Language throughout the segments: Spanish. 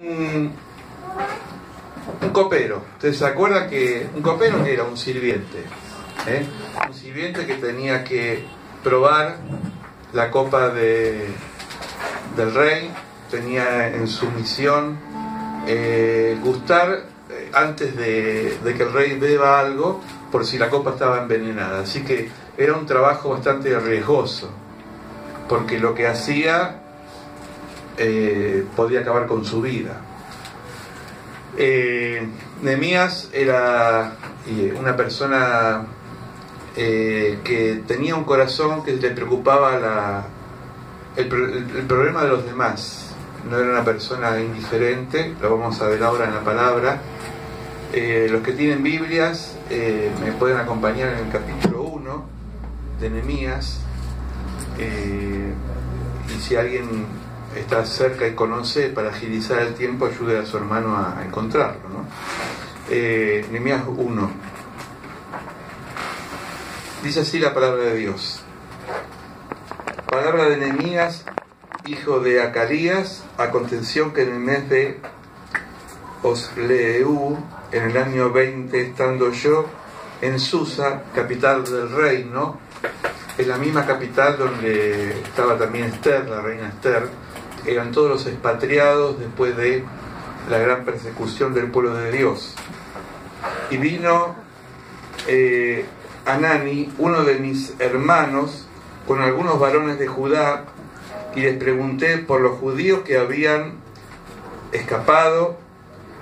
Un copero. ¿Ustedes se acuerdan que un copero que era un sirviente? Un sirviente que tenía que probar la copa del rey, tenía en su misión gustar antes de que el rey beba algo, por si la copa estaba envenenada. Así que era un trabajo bastante riesgoso, porque lo que hacía podía acabar con su vida. Nehemías era una persona que tenía un corazón que le preocupaba el problema de los demás. No era una persona indiferente, lo vamos a ver ahora en la palabra. Los que tienen Biblias me pueden acompañar en el capítulo 1 de Nehemías, y si alguien está cerca y conoce, para agilizar el tiempo, ayude a su hermano a encontrarlo, ¿no? Nehemías 1. Dice así la palabra de Dios. Palabra de Nehemías, hijo de Acarías. Aconteció que en el mes de Osleu, en el año 20, estando yo en Susa, capital del reino, en la misma capital donde estaba también Esther, la reina Esther, eran todos los expatriados después de la gran persecución del pueblo de Dios. Y vino Anani, uno de mis hermanos, con algunos varones de Judá, y les pregunté por los judíos que habían escapado,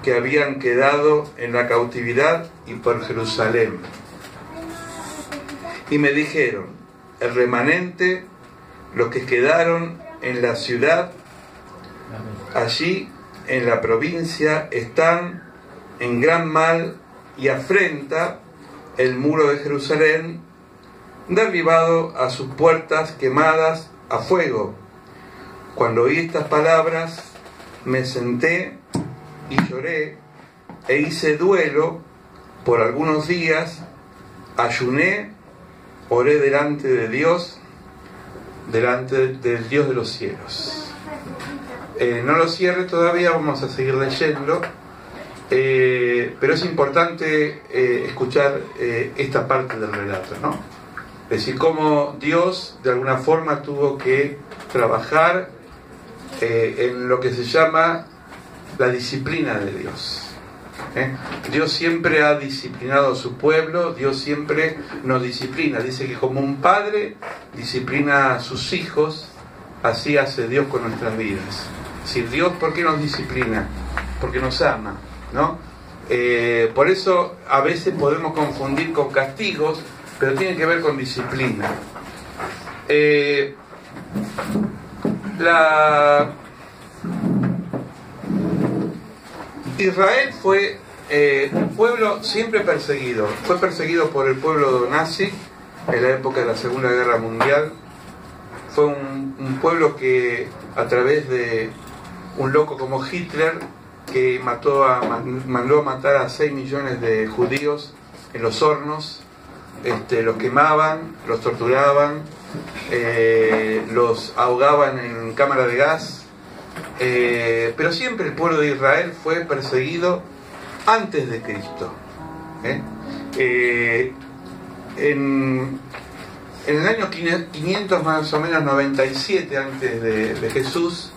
que habían quedado en la cautividad, y por Jerusalén. Y me dijeron: el remanente, los que quedaron en la ciudad, allí en la provincia, están en gran mal y afrenta el muro de Jerusalén, derribado a sus puertas quemadas a fuego. Cuando oí estas palabras, me senté y lloré e hice duelo por algunos días, ayuné, oré delante de Dios, delante del Dios de los cielos. No lo cierre todavía, vamos a seguir leyendo, pero es importante escuchar esta parte del relato, ¿no? Es decir, cómo Dios de alguna forma tuvo que trabajar en lo que se llama la disciplina de Dios. Dios siempre ha disciplinado a su pueblo, Dios siempre nos disciplina. Dice que como un padre disciplina a sus hijos, así hace Dios con nuestras vidas. Si Dios, ¿por qué nos disciplina? Porque nos ama, ¿no? Por eso a veces podemos confundir con castigos, pero tiene que ver con disciplina. Israel fue un pueblo siempre perseguido. Fue perseguido por el pueblo nazi en la época de la Segunda Guerra Mundial. Fue un pueblo que, a través de un loco como Hitler, que mandó a matar a 6 millones de judíos en los hornos, los quemaban, los torturaban, los ahogaban en cámara de gas, pero siempre el pueblo de Israel fue perseguido antes de Cristo. En el año 500 más o menos 97 antes de Jesús,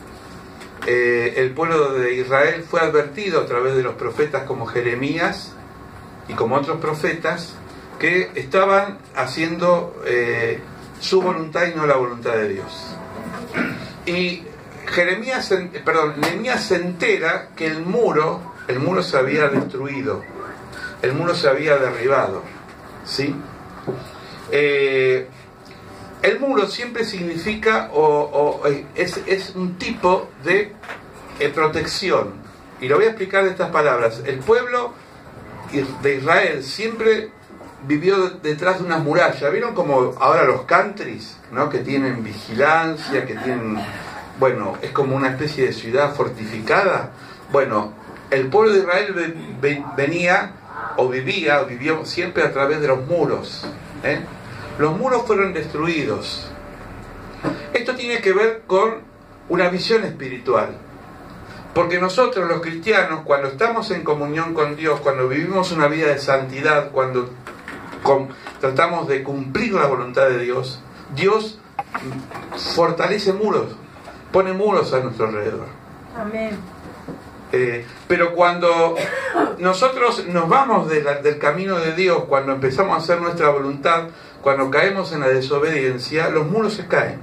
el pueblo de Israel fue advertido a través de los profetas como Jeremías y como otros profetas, que estaban haciendo su voluntad y no la voluntad de Dios. Y Nehemías se entera que el muro se había destruido, el muro se había derribado, ¿sí? El muro siempre significa es un tipo de protección, y lo voy a explicar de estas palabras. El pueblo de Israel siempre vivió detrás de unas murallas. ¿Vieron como ahora los countries, ¿no? Que tienen vigilancia, que tienen, bueno, es como una especie de ciudad fortificada? Bueno, el pueblo de Israel vivió siempre a través de los muros. Los muros fueron destruidos. Esto tiene que ver con una visión espiritual. Porque nosotros los cristianos, cuando estamos en comunión con Dios, cuando vivimos una vida de santidad, cuando tratamos de cumplir la voluntad de Dios, Dios fortalece muros, pone muros a nuestro alrededor. Amén. Pero cuando nosotros nos vamos del camino de Dios, cuando empezamos a hacer nuestra voluntad, cuando caemos en la desobediencia, los muros se caen.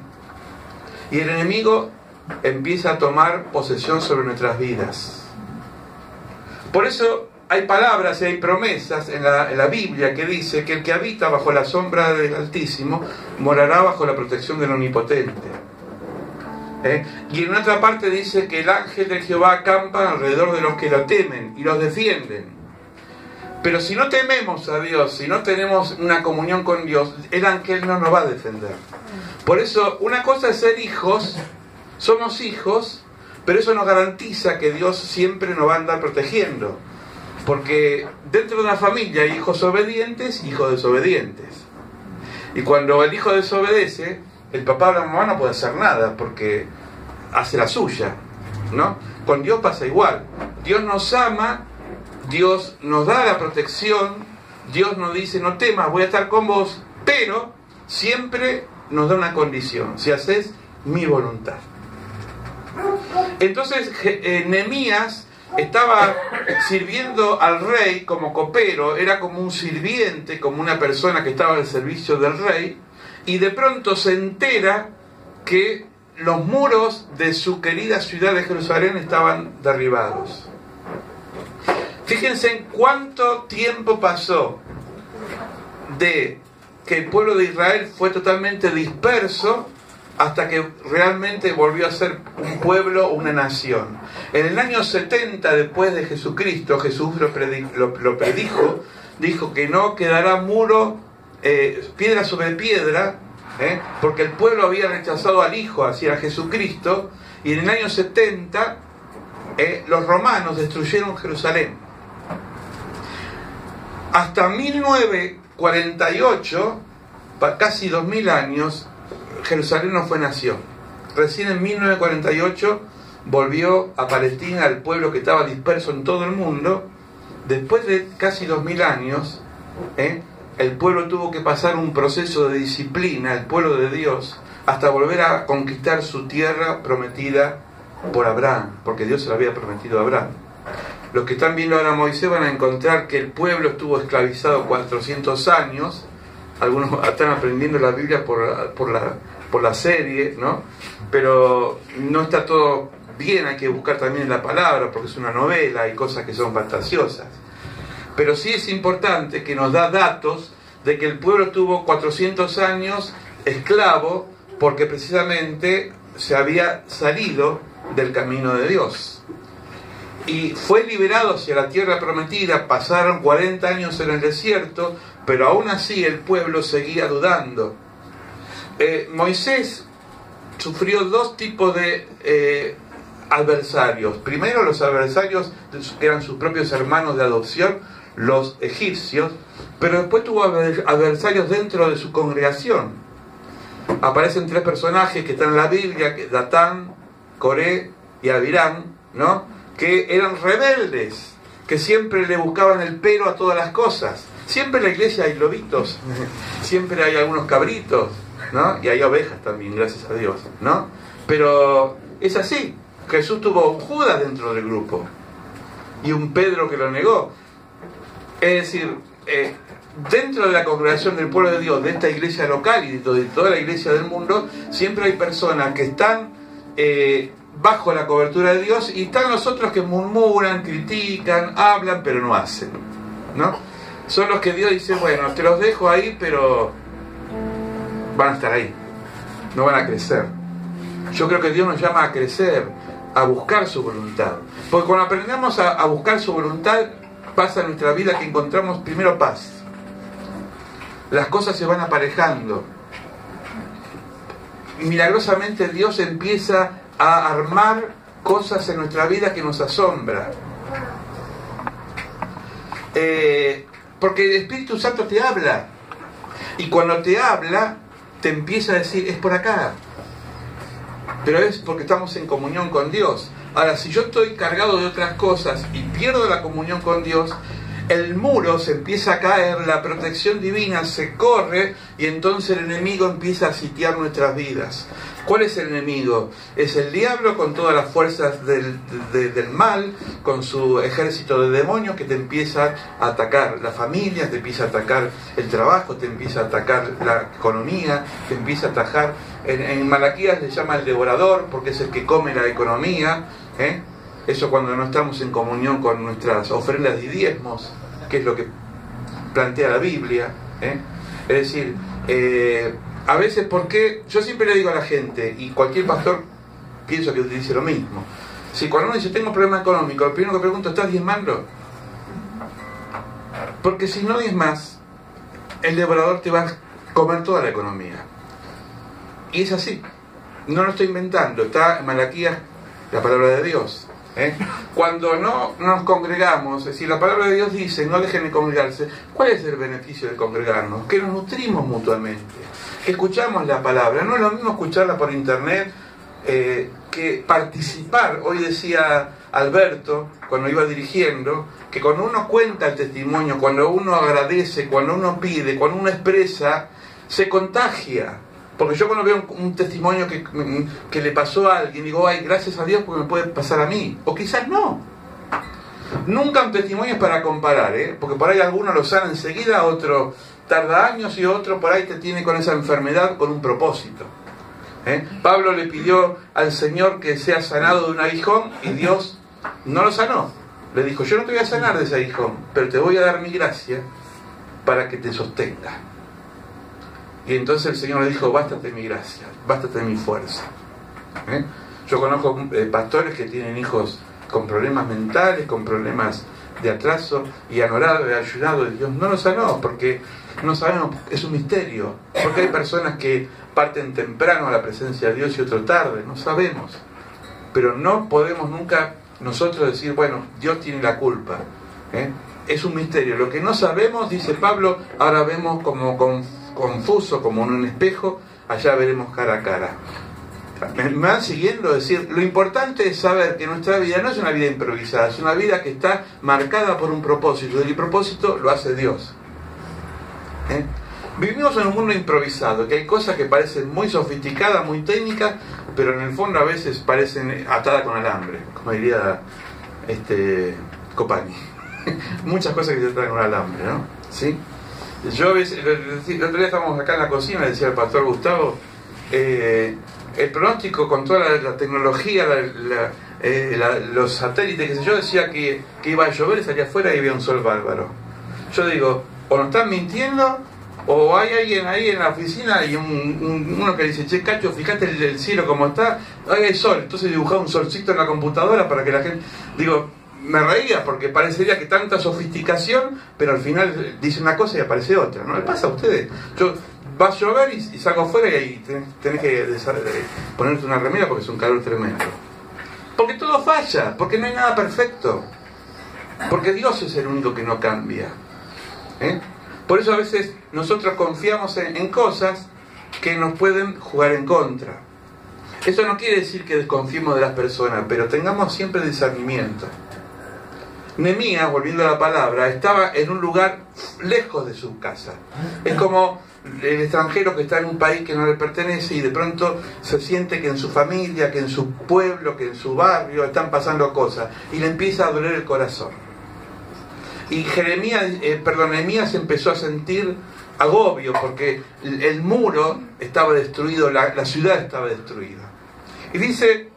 Y el enemigo empieza a tomar posesión sobre nuestras vidas. Por eso hay palabras y hay promesas en la Biblia que dice que el que habita bajo la sombra del Altísimo morará bajo la protección del Omnipotente. Y en otra parte dice que el ángel de Jehová acampa alrededor de los que lo temen y los defienden. Pero si no tememos a Dios, si no tenemos una comunión con Dios, el ángel no nos va a defender. Por eso, una cosa es ser hijos, somos hijos, pero eso no garantiza que Dios siempre nos va a andar protegiendo. Porque dentro de una familia hay hijos obedientes y hijos desobedientes. Y cuando el hijo desobedece, el papá o la mamá no puede hacer nada porque hace la suya, ¿no? Con Dios pasa igual. Dios nos ama, Dios nos da la protección, Dios nos dice, no temas, voy a estar con vos, pero siempre nos da una condición: si haces mi voluntad. Entonces Nehemías estaba sirviendo al rey como copero, era como un sirviente, como una persona que estaba al servicio del rey, y de pronto se entera que los muros de su querida ciudad de Jerusalén estaban derribados. Fíjense en cuánto tiempo pasó de que el pueblo de Israel fue totalmente disperso hasta que realmente volvió a ser un pueblo, una nación. En el año 70 después de Jesucristo, Jesús lo predijo, dijo que no quedará muro, piedra sobre piedra, porque el pueblo había rechazado al Hijo, hacia Jesucristo, y en el año 70 los romanos destruyeron Jerusalén. Hasta 1948, casi 2000 años, Jerusalén no fue nación. Recién en 1948 volvió a Palestina el pueblo que estaba disperso en todo el mundo. Después de casi 2000 años, el pueblo tuvo que pasar un proceso de disciplina, el pueblo de Dios, hasta volver a conquistar su tierra prometida por Abraham, porque Dios se la había prometido a Abraham. Los que están viendo ahora a Moisés van a encontrar que el pueblo estuvo esclavizado 400 años. Algunos están aprendiendo la Biblia por la serie, ¿no? Pero no está todo bien, hay que buscar también la palabra, porque es una novela, hay cosas que son fantasiosas. Pero sí es importante que nos da datos de que el pueblo estuvo 400 años esclavo, porque precisamente se había salido del camino de Dios. Y fue liberado hacia la tierra prometida, pasaron 40 años en el desierto, pero aún así el pueblo seguía dudando. Moisés sufrió dos tipos de adversarios. Primero, los adversarios que eran sus propios hermanos de adopción, los egipcios, pero después tuvo adversarios dentro de su congregación. Aparecen tres personajes que están en la Biblia, Datán, Coré y Abiram, ¿no? Que eran rebeldes, que siempre le buscaban el pero a todas las cosas. Siempre en la iglesia hay lobitos, siempre hay algunos cabritos, ¿no? Y hay ovejas también, gracias a Dios, ¿no? Pero es así. Jesús tuvo un Judas dentro del grupo y un Pedro que lo negó. Es decir, dentro de la congregación del pueblo de Dios, de esta iglesia local y de toda la iglesia del mundo, siempre hay personas que están bajo la cobertura de Dios, y están los otros que murmuran, critican, hablan, pero no hacen, ¿no? Son los que Dios dice, bueno, te los dejo ahí, pero van a estar ahí, no van a crecer. Yo creo que Dios nos llama a crecer, a buscar su voluntad, porque cuando aprendemos a buscar su voluntad, pasa en nuestra vida que encontramos primero paz. Las cosas se van aparejando. Milagrosamente Dios empieza a armar cosas en nuestra vida que nos asombra. Porque el Espíritu Santo te habla. Y cuando te habla, te empieza a decir, es por acá. Pero es porque estamos en comunión con Dios. Ahora, si yo estoy cargado de otras cosas y pierdo la comunión con Dios, el muro se empieza a caer, la protección divina se corre y entonces el enemigo empieza a sitiar nuestras vidas. ¿Cuál es el enemigo? Es el diablo con todas las fuerzas del mal, con su ejército de demonios que te empieza a atacar la familia, te empieza a atacar el trabajo, te empieza a atacar la economía, te empieza a atacar. En Malaquías le llama el devorador porque es el que come la economía, ¿eh? Eso cuando no estamos en comunión con nuestras ofrendas y diezmos, que es lo que plantea la Biblia, ¿eh? Es decir, a veces, porque yo siempre le digo a la gente, y cualquier pastor pienso que dice lo mismo, si cuando uno dice tengo un problema económico, lo primero que pregunto, ¿estás diezmando? Porque si no diezmas, el devorador te va a comer toda la economía. Y es así, no lo estoy inventando, está en Malaquías la palabra de Dios. Cuando no nos congregamos, es decir, la palabra de Dios dice no dejen de congregarse. ¿Cuál es el beneficio de congregarnos? Que nos nutrimos mutuamente, que escuchamos la palabra. No es lo mismo escucharla por internet que participar. Hoy decía Alberto, cuando iba dirigiendo, que cuando uno cuenta el testimonio, cuando uno agradece, cuando uno pide, cuando uno expresa, se contagia. Porque yo cuando veo un testimonio que le pasó a alguien, digo, ay, gracias a Dios porque me puede pasar a mí. O quizás no. Nunca un testimonio es para comparar, porque por ahí alguno lo sana enseguida, otro tarda años y otro por ahí te tiene con esa enfermedad con un propósito. Pablo le pidió al Señor que sea sanado de un aguijón y Dios no lo sanó. Le dijo, yo no te voy a sanar de ese aguijón, pero te voy a dar mi gracia para que te sostenga. Y entonces el Señor le dijo, bástate mi gracia, bástate mi fuerza. Yo conozco pastores que tienen hijos con problemas mentales, con problemas de atraso, y han orado y ayunado, y Dios no lo sanó, porque no sabemos, es un misterio. Porque hay personas que parten temprano a la presencia de Dios y otro tarde, no sabemos. Pero no podemos nunca nosotros decir, bueno, Dios tiene la culpa. Es un misterio. Lo que no sabemos, dice Pablo, ahora vemos como confuso, como en un espejo, allá veremos cara a cara. Me van siguiendo, decir, lo importante es saber que nuestra vida no es una vida improvisada, es una vida que está marcada por un propósito, y el propósito lo hace Dios. Vivimos en un mundo improvisado, que hay cosas que parecen muy sofisticadas, muy técnicas, pero en el fondo a veces parecen atadas con alambre, como diría Copani. Muchas cosas que se atan con alambre, ¿no? ¿Sí? Yo a veces, el otro día estábamos acá en la cocina, le decía al pastor Gustavo, el pronóstico con toda la tecnología, los satélites, que sé yo, decía que iba a llover y salía afuera y había un sol bárbaro. Yo digo, o nos están mintiendo, o hay alguien ahí en la oficina y uno que dice, che, Cacho, fíjate el cielo como está, ahí hay sol, entonces dibujaba un solcito en la computadora para que la gente, digo, me reía porque parecería que tanta sofisticación, pero al final dice una cosa y aparece otra, ¿no? ¿Le pasa a ustedes? Yo va a llover y salgo afuera y ahí tenés que ponerte una remera porque es un calor tremendo. Porque todo falla, porque no hay nada perfecto, porque Dios es el único que no cambia. Por eso a veces nosotros confiamos en cosas que nos pueden jugar en contra. Eso no quiere decir que desconfiemos de las personas, pero tengamos siempre discernimiento. Nehemías, volviendo a la palabra, estaba en un lugar lejos de su casa. Es como el extranjero que está en un país que no le pertenece y de pronto se siente que en su familia, que en su pueblo, que en su barrio están pasando cosas y le empieza a doler el corazón. Y Nehemías empezó a sentir agobio porque el muro estaba destruido, la ciudad estaba destruida. Y dice,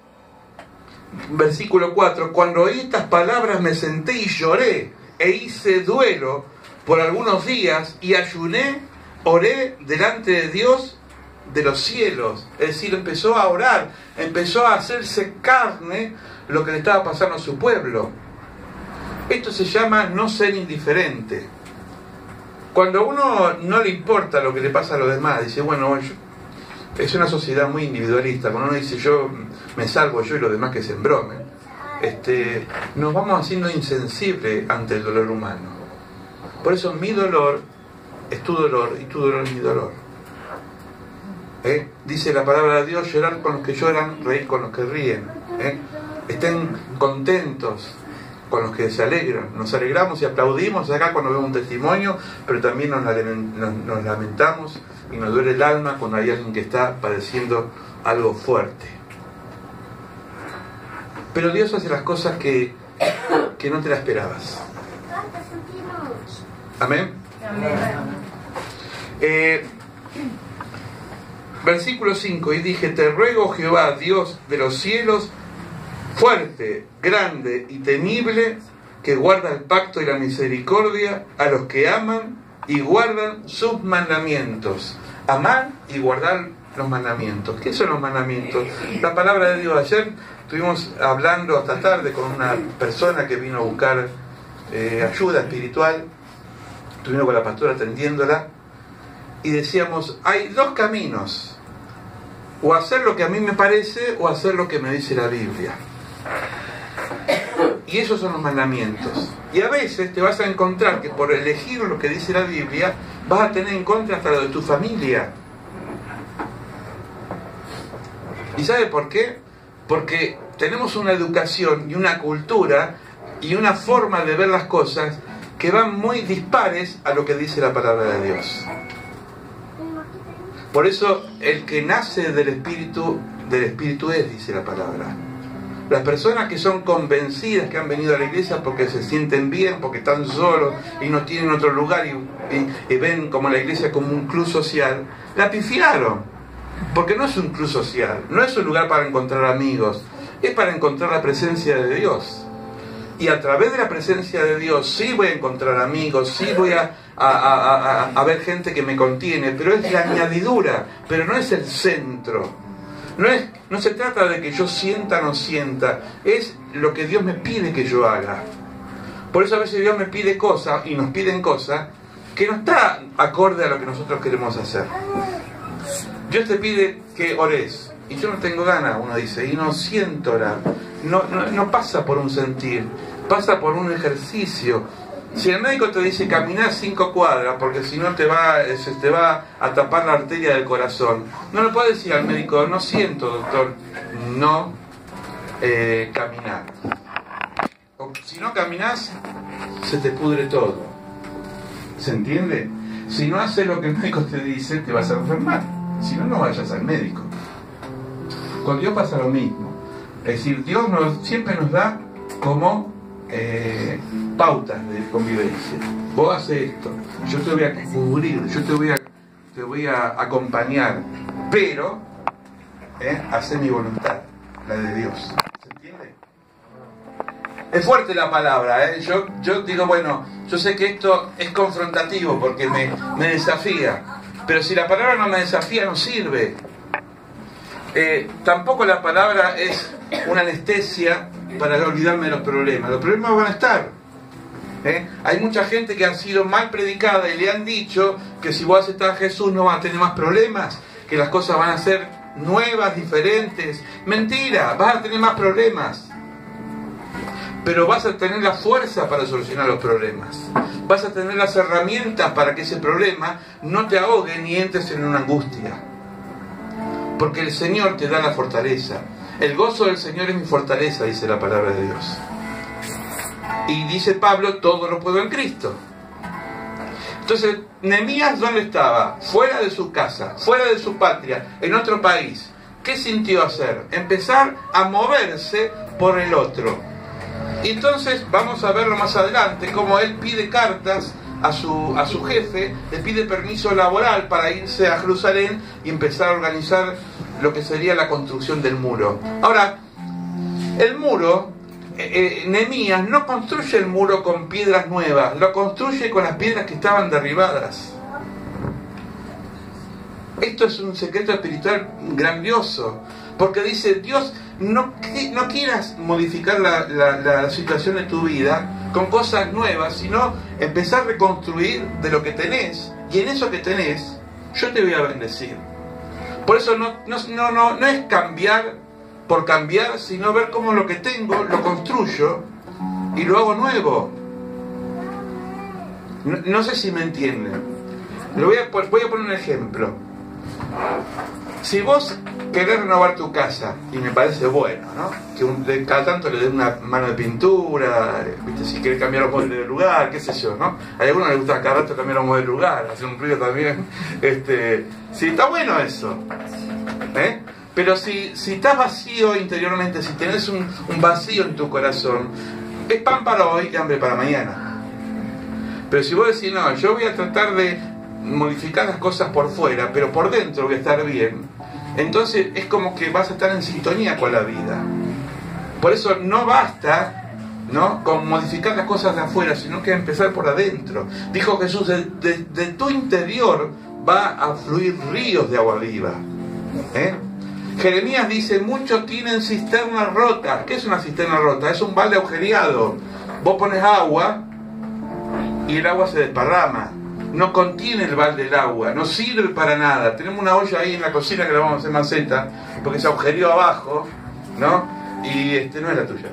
versículo 4, cuando oí estas palabras me senté y lloré e hice duelo por algunos días y ayuné, oré delante de Dios de los cielos. Es decir, empezó a orar, empezó a hacerse carne lo que le estaba pasando a su pueblo. Esto se llama no ser indiferente. Cuando a uno no le importa lo que le pasa a los demás, dice, bueno, es una sociedad muy individualista. Cuando uno dice, yo me salvo yo y los demás que se embromen, nos vamos haciendo insensibles ante el dolor humano. Por eso mi dolor es tu dolor y tu dolor es mi dolor. Dice la palabra de Dios, llorar con los que lloran, reír con los que ríen. estén contentos con los que se alegran. Nos alegramos y aplaudimos acá cuando vemos un testimonio, pero también nos lamentamos y nos duele el alma cuando hay alguien que está padeciendo algo fuerte. Pero Dios hace las cosas que no te las esperabas. Amén. Versículo 5, y dije, te ruego Jehová, Dios de los cielos, fuerte, grande y temible, que guarda el pacto y la misericordia a los que aman y guardan sus mandamientos. Amar y guardar los mandamientos. ¿Qué son los mandamientos? La palabra de Dios. Ayer estuvimos hablando hasta tarde con una persona que vino a buscar ayuda espiritual. Estuvimos con la pastora atendiéndola y decíamos, hay dos caminos: o hacer lo que a mí me parece o hacer lo que me dice la Biblia. Y esos son los mandamientos. Y a veces te vas a encontrar que por elegir lo que dice la Biblia vas a tener en contra hasta lo de tu familia. ¿Y sabe por qué? Porque tenemos una educación y una cultura y una forma de ver las cosas que van muy dispares a lo que dice la palabra de Dios. Por eso el que nace del Espíritu es, dice la palabra. Las personas que son convencidas, que han venido a la iglesia porque se sienten bien, porque están solos y no tienen otro lugar y ven como la iglesia como un club social, la pifiaron. Porque no es un club social, no es un lugar para encontrar amigos, es para encontrar la presencia de Dios. Y a través de la presencia de Dios sí voy a encontrar amigos, sí voy a ver gente que me contiene, pero es la añadidura, pero no es el centro. No se trata de que yo sienta o no sienta, es lo que Dios me pide que yo haga. Por eso a veces Dios me pide cosas y nos piden cosas que no está acorde a lo que nosotros queremos hacer. Dios te pide que ores y yo no tengo ganas, uno dice, y no siento orar. No pasa por un sentir, pasa por un ejercicio. Si el médico te dice caminar 5 cuadras porque si no te va a tapar la arteria del corazón, no le puedes decir al médico, no siento, doctor, no caminar. O si no caminas, se te pudre todo. ¿Se entiende? Si no haces lo que el médico te dice, te vas a enfermar. Si no, no vayas al médico. Con Dios pasa lo mismo. Es decir, Dios siempre nos da como pautas de convivencia. Vos haces esto, yo te voy a cubrir, yo te voy a acompañar, pero hace mi voluntad, la de Dios. ¿Se entiende? Es fuerte la palabra, yo digo, bueno, yo sé que esto es confrontativo porque me desafía, pero si la palabra no me desafía no sirve. Tampoco la palabra es una anestesia para olvidarme de los problemas. Los problemas van a estar. Hay mucha gente que ha sido mal predicada y le han dicho que si vos aceptás a Jesús no vas a tener más problemas, que las cosas van a ser nuevas, diferentes. Mentira, vas a tener más problemas. Pero vas a tener la fuerza para solucionar los problemas. Vas a tener las herramientas para que ese problema no te ahogue ni entres en una angustia. Porque el Señor te da la fortaleza. El gozo del Señor es mi fortaleza, dice la palabra de Dios. Y dice Pablo, todo lo puedo en Cristo. Entonces, Nehemías, ¿dónde estaba? Fuera de su casa, fuera de su patria, en otro país. ¿Qué sintió hacer? Empezar a moverse por el otro. Y entonces, vamos a verlo más adelante, cómo él pide cartas a su jefe, le pide permiso laboral para irse a Jerusalén y empezar a organizar lo que sería la construcción del muro. Ahora, el muro, Nehemías no construye el muro con piedras nuevas, lo construye con las piedras que estaban derribadas. Esto es un secreto espiritual grandioso, porque dice, Dios, no quieras modificar la situación de tu vida con cosas nuevas, sino empezar a reconstruir de lo que tenés, y en eso que tenés, yo te voy a bendecir. Por eso no es cambiar por cambiar, sino ver cómo lo que tengo lo construyo y lo hago nuevo. No sé si me entienden. Voy a poner un ejemplo. Si vos querés renovar tu casa, y me parece bueno, ¿no? Que cada tanto le den una mano de pintura, ¿viste? Si querés cambiar los muebles de lugar, qué sé yo, ¿no? A algunos les gusta cada rato cambiar los muebles de lugar, hacer un ruido también. Sí, está bueno eso. Pero si estás vacío interiormente, si tenés un vacío en tu corazón, es pan para hoy y hambre para mañana. Pero si vos decís, no, yo voy a tratar de modificar las cosas por fuera, pero por dentro voy a estar bien, entonces es como que vas a estar en sintonía con la vida. Por eso no basta, ¿no?, con modificar las cosas de afuera, sino que empezar por adentro. Dijo Jesús, de tu interior va a fluir ríos de agua viva. Jeremías dice, muchos tienen cisternas rotas. ¿Qué es una cisterna rota? Es un balde agujereado. Vos pones agua y el agua se desparrama. No contiene el balde el agua, no sirve para nada. Tenemos una olla ahí en la cocina que la vamos a hacer maceta, porque se agujereó abajo, ¿no? Y no es la tuya.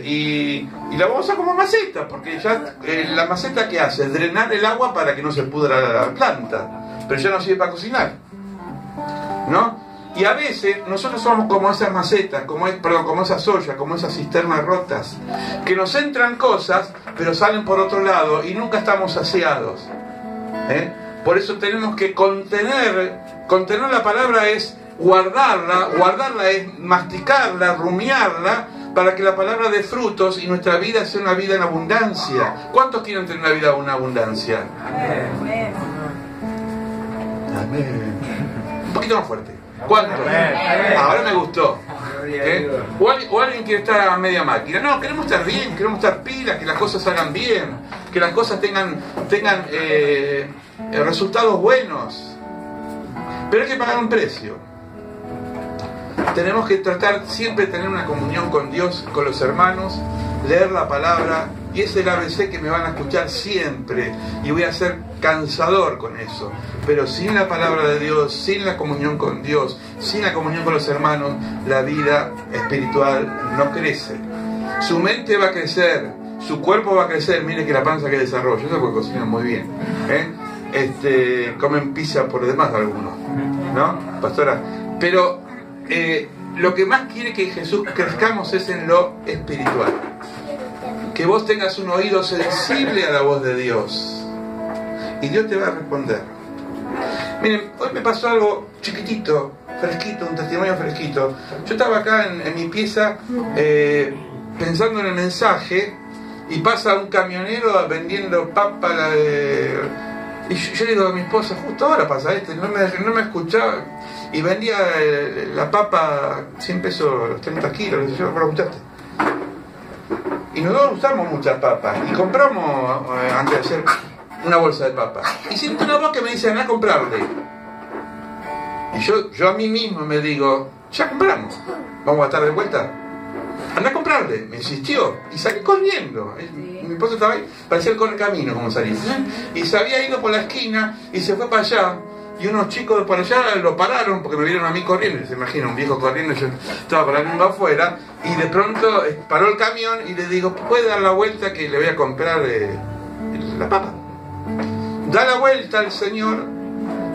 Y la vamos a usar como maceta, porque ya la maceta, ¿qué hace? Drenar el agua para que no se pudra la planta, pero ya no sirve para cocinar, ¿no? Y a veces nosotros somos como esas macetas, como esas ollas, como esas cisternas rotas, que nos entran cosas, pero salen por otro lado y nunca estamos saciados. Por eso tenemos que contener la palabra es guardarla es masticarla, rumiarla, para que la palabra dé frutos y nuestra vida sea una vida en abundancia. ¿Cuántos quieren tener una vida en abundancia? Amén. Amén. Un poquito más fuerte. ¿Cuántos? Ahora me gustó. O alguien quiere estar a media máquina. No, queremos estar bien, queremos estar pilas, que las cosas salgan bien, que las cosas tengan resultados buenos. Pero hay que pagar un precio. Tenemos que tratar siempre de tener una comunión con Dios, con los hermanos, leer la palabra, y es el ABC que me van a escuchar siempre, y voy a ser cansador con eso. Pero sin la palabra de Dios, sin la comunión con Dios, sin la comunión con los hermanos, la vida espiritual no crece. Su mente va a crecer, su cuerpo va a crecer. Mire que la panza que desarrolla, eso porque cocinan muy bien, comen pizza por demás algunos, ¿no, pastora? Pero lo que más quiere que Jesús crezcamos es en lo espiritual. Que vos tengas un oído sensible a la voz de Dios, y Dios te va a responder. Miren, hoy me pasó algo chiquitito, fresquito, un testimonio fresquito. Yo estaba acá en mi pieza pensando en el mensaje, y pasa un camionero vendiendo papa, y yo le digo a mi esposa, justo ahora pasa esto, no me escuchaba, y vendía la papa 100 pesos los 30 kilos, yo lo escuchaste. Y nosotros usamos muchas papas, y compramos, antes de hacer, una bolsa de papas. Y siento una voz que me dice, anda a comprarle. Y yo a mí mismo me digo, ya compramos, vamos a estar de vuelta. Anda a comprarle. Me insistió, y salí corriendo. Mi esposo estaba ahí, parecía el correcamino como salí. Y se había ido por la esquina, y se fue para allá. Y unos chicos de por allá lo pararon porque me vieron a mí corriendo. Se imagina un viejo corriendo, yo estaba con la lengua afuera, y de pronto paró el camión y le digo, ¿puede dar la vuelta que le voy a comprar la papa? Da la vuelta al señor,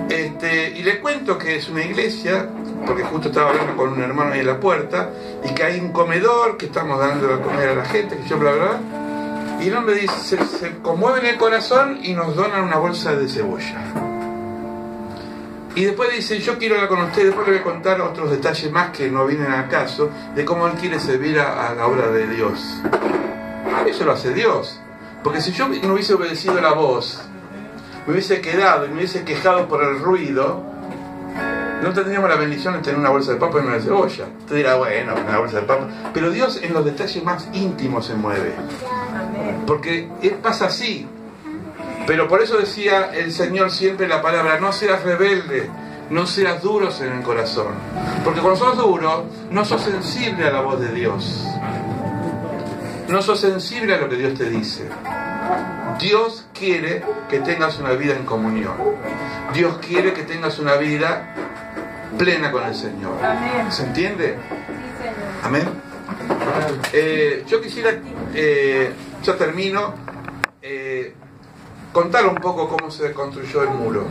y le cuento que es una iglesia, porque justo estaba hablando con un hermano ahí en la puerta, y que hay un comedor, que estamos dando de comer a la gente, que yo bla bla. Y el hombre dice, se conmueve en el corazón y nos donan una bolsa de cebolla. Y después dice, yo quiero hablar con usted, después le voy a contar otros detalles más que no vienen al caso, de cómo él quiere servir a la obra de Dios. Eso lo hace Dios. Porque si yo no hubiese obedecido la voz, me hubiese quedado y me hubiese quejado por el ruido, no tendríamos la bendición de tener una bolsa de papa y una de cebolla. Usted dirá, bueno, una bolsa de papa. Pero Dios en los detalles más íntimos se mueve. Porque pasa así. Pero por eso decía el Señor siempre la palabra, no seas rebelde, no seas duros en el corazón. Porque cuando sos duro, no sos sensible a la voz de Dios. No sos sensible a lo que Dios te dice. Dios quiere que tengas una vida en comunión. Dios quiere que tengas una vida plena con el Señor. ¿Se entiende? Amén. Yo quisiera, ya termino, contar un poco cómo se construyó el muro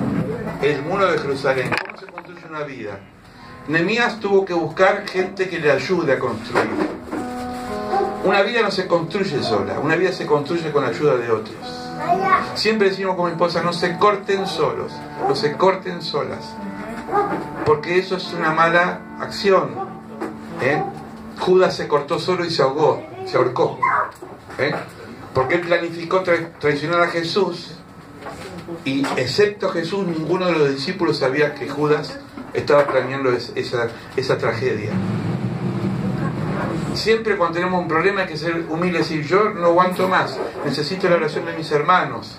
de Jerusalén, cómo se construye una vida. Nehemías tuvo que buscar gente que le ayude a construir. Una vida no se construye sola, una vida se construye con la ayuda de otros. Siempre decimos con mi esposa, no se corten solos, no se corten solas, porque eso es una mala acción. Judas se cortó solo y se ahogó, se ahorcó, porque él planificó traicionar a Jesús, y excepto Jesús, ninguno de los discípulos sabía que Judas estaba planeando esa tragedia. Siempre cuando tenemos un problema hay que ser humilde y decir, yo no aguanto más, necesito la oración de mis hermanos.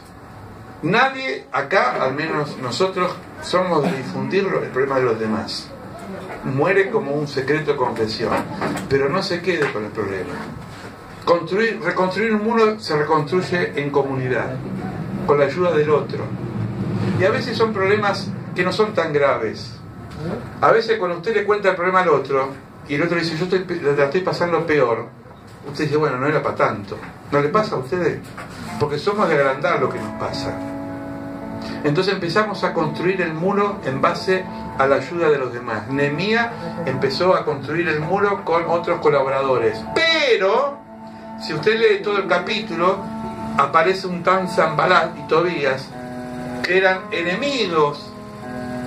Nadie acá, al menos nosotros, somos de difundir el problema de los demás. Muere como un secreto de confesión, pero no se quede con el problema. Reconstruir un muro se reconstruye en comunidad, con la ayuda del otro. Y a veces son problemas que no son tan graves. A veces cuando usted le cuenta el problema al otro y el otro dice, yo la estoy pasando peor, usted dice, bueno, no era para tanto. ¿No le pasa a ustedes? Porque somos de agrandar lo que nos pasa. Entonces empezamos a construir el muro en base a la ayuda de los demás. Nehemías empezó a construir el muro con otros colaboradores. Pero, si usted lee todo el capítulo, aparece un tal Sanbalat y Tobías, que eran enemigos,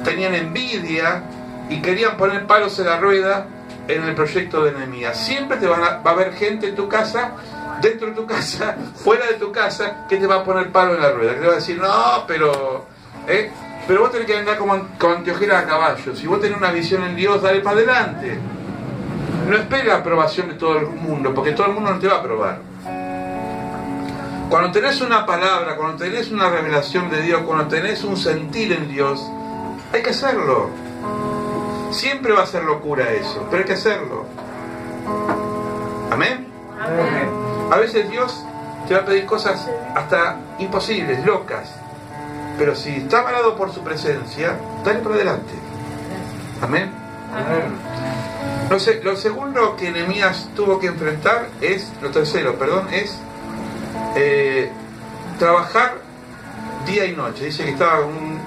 tenían envidia y querían poner palos en la rueda en el proyecto de Nehemías. Siempre va a haber gente en tu casa, dentro de tu casa, fuera de tu casa, que te va a poner palo en la rueda, que te va a decir, no, pero vos tenés que andar con anteojeras a caballo. Si vos tenés una visión en Dios, dale para adelante. No esperes la aprobación de todo el mundo, porque todo el mundo no te va a aprobar. Cuando tenés una palabra, cuando tenés una revelación de Dios, cuando tenés un sentir en Dios, hay que hacerlo. Siempre va a ser locura eso, pero hay que hacerlo. ¿Amén? Amén. A veces Dios te va a pedir cosas hasta imposibles, locas, pero si está avalado por su presencia, dale por adelante. Amén. Amén. Lo segundo que Nehemías tuvo que enfrentar es, trabajar día y noche. Dice que estaba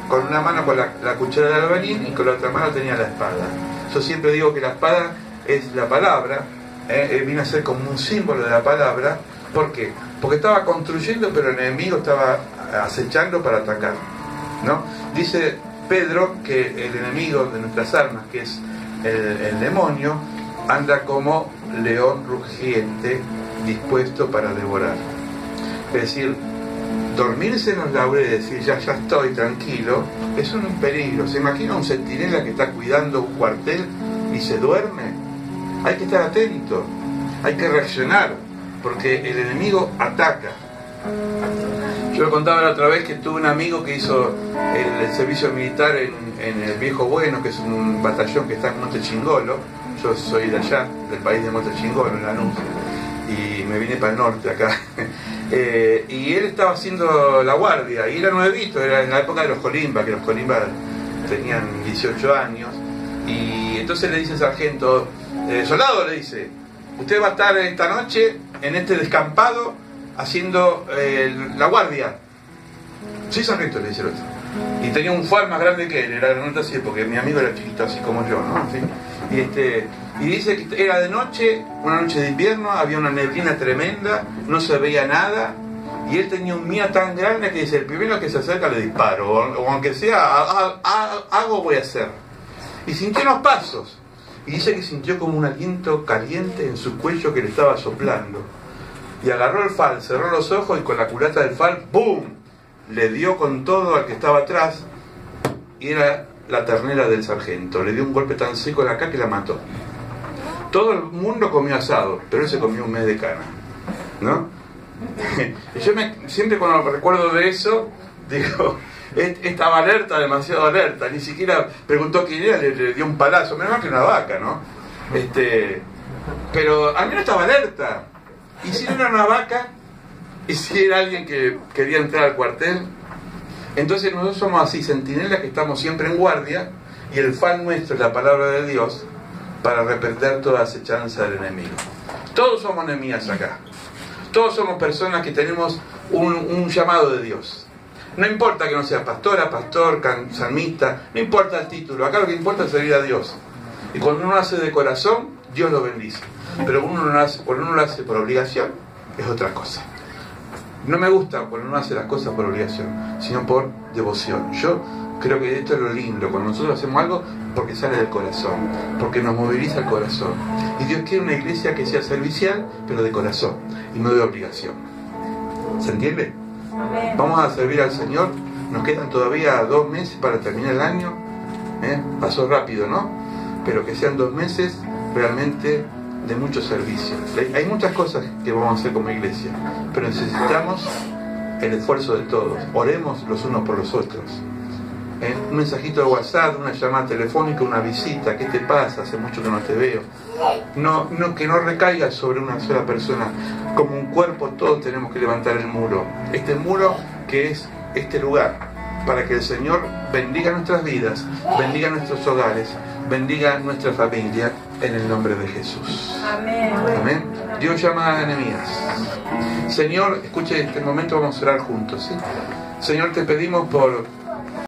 con una mano con la cuchara de albañil y con la otra mano tenía la espada. Yo siempre digo que la espada es la palabra, viene a ser como un símbolo de la palabra. ¿Por qué? Porque estaba construyendo, pero el enemigo estaba acechando para atacar, ¿no? Dice Pedro que el enemigo de nuestras almas, que es el demonio, anda como león rugiente, dispuesto para devorar. Es decir, dormirse en los laureles y decir ya estoy tranquilo, es un peligro. ¿Se imagina un centinela que está cuidando un cuartel y se duerme? Hay que estar atento, hay que reaccionar, porque el enemigo ataca. Yo lo contaba la otra vez que tuve un amigo que hizo el servicio militar en el Viejo Bueno, que es un batallón que está en Monte Chingolo. Yo soy de allá, del país de Monte Chingolo, en Lanús, y me vine para el norte acá. Y él estaba haciendo la guardia, y era nuevito, era en la época de los Colimba, que los Colimba tenían 18 años, y entonces le dice el sargento, soldado, le dice, usted va a estar esta noche en este descampado haciendo la guardia. Sí, sargento, le dice el otro. Y tenía un far más grande que él, era no así, porque mi amigo era chiquito así como yo, ¿no? ¿Sí? Y dice que era de noche, una noche de invierno, había una neblina tremenda, no se veía nada, y él tenía un miedo tan grande que dice, el primero que se acerca le disparo, o aunque sea, voy a hacer. Y sintió unos pasos, y dice que sintió como un aliento caliente en su cuello que le estaba soplando. Y agarró el fal, cerró los ojos y con la culata del fal, ¡pum!, le dio con todo al que estaba atrás, y era la ternera del sargento. Le dio un golpe tan seco en la cara que la mató. Todo el mundo comió asado, pero él se comió un mes de cana, ¿no? Y yo siempre cuando recuerdo de eso, digo, estaba alerta, demasiado alerta, ni siquiera preguntó quién era, le dio un palazo, menos mal que una vaca, ¿no? Pero al menos estaba alerta. Y si no era una vaca, y si era alguien que quería entrar al cuartel, entonces nosotros somos así, centinelas que estamos siempre en guardia, y el fan nuestro es la palabra de Dios para reprender toda acechanza del enemigo. Todos somos Nehemías acá. Todos somos personas que tenemos un llamado de Dios. No importa que no sea pastora, pastor, salmista, no importa el título, acá lo que importa es servir a Dios. Y cuando uno hace de corazón, Dios lo bendice. Pero cuando uno lo hace por obligación, es otra cosa. No me gusta cuando uno hace las cosas por obligación, sino por devoción. Yo creo que esto es lo lindo, cuando nosotros hacemos algo porque sale del corazón, porque nos moviliza el corazón. Y Dios quiere una iglesia que sea servicial, pero de corazón, y no de obligación. ¿Se entiende? Vamos a servir al Señor. Nos quedan todavía 2 meses para terminar el año. Pasó rápido, ¿no? Pero que sean 2 meses realmente de mucho servicio. Hay muchas cosas que vamos a hacer como iglesia, pero necesitamos el esfuerzo de todos. Oremos los unos por los otros. Un mensajito de WhatsApp, una llamada telefónica, una visita. ¿Qué te pasa? Hace mucho que no te veo. Que no recaiga sobre una sola persona. Como un cuerpo, todos tenemos que levantar el muro. Este muro que es este lugar, para que el Señor bendiga nuestras vidas, bendiga nuestros hogares, bendiga nuestra familia, en el nombre de Jesús. Amén. Amén. Dios llama a Nehemías. Señor, escuche, en este momento vamos a orar juntos, ¿sí? Señor, te pedimos por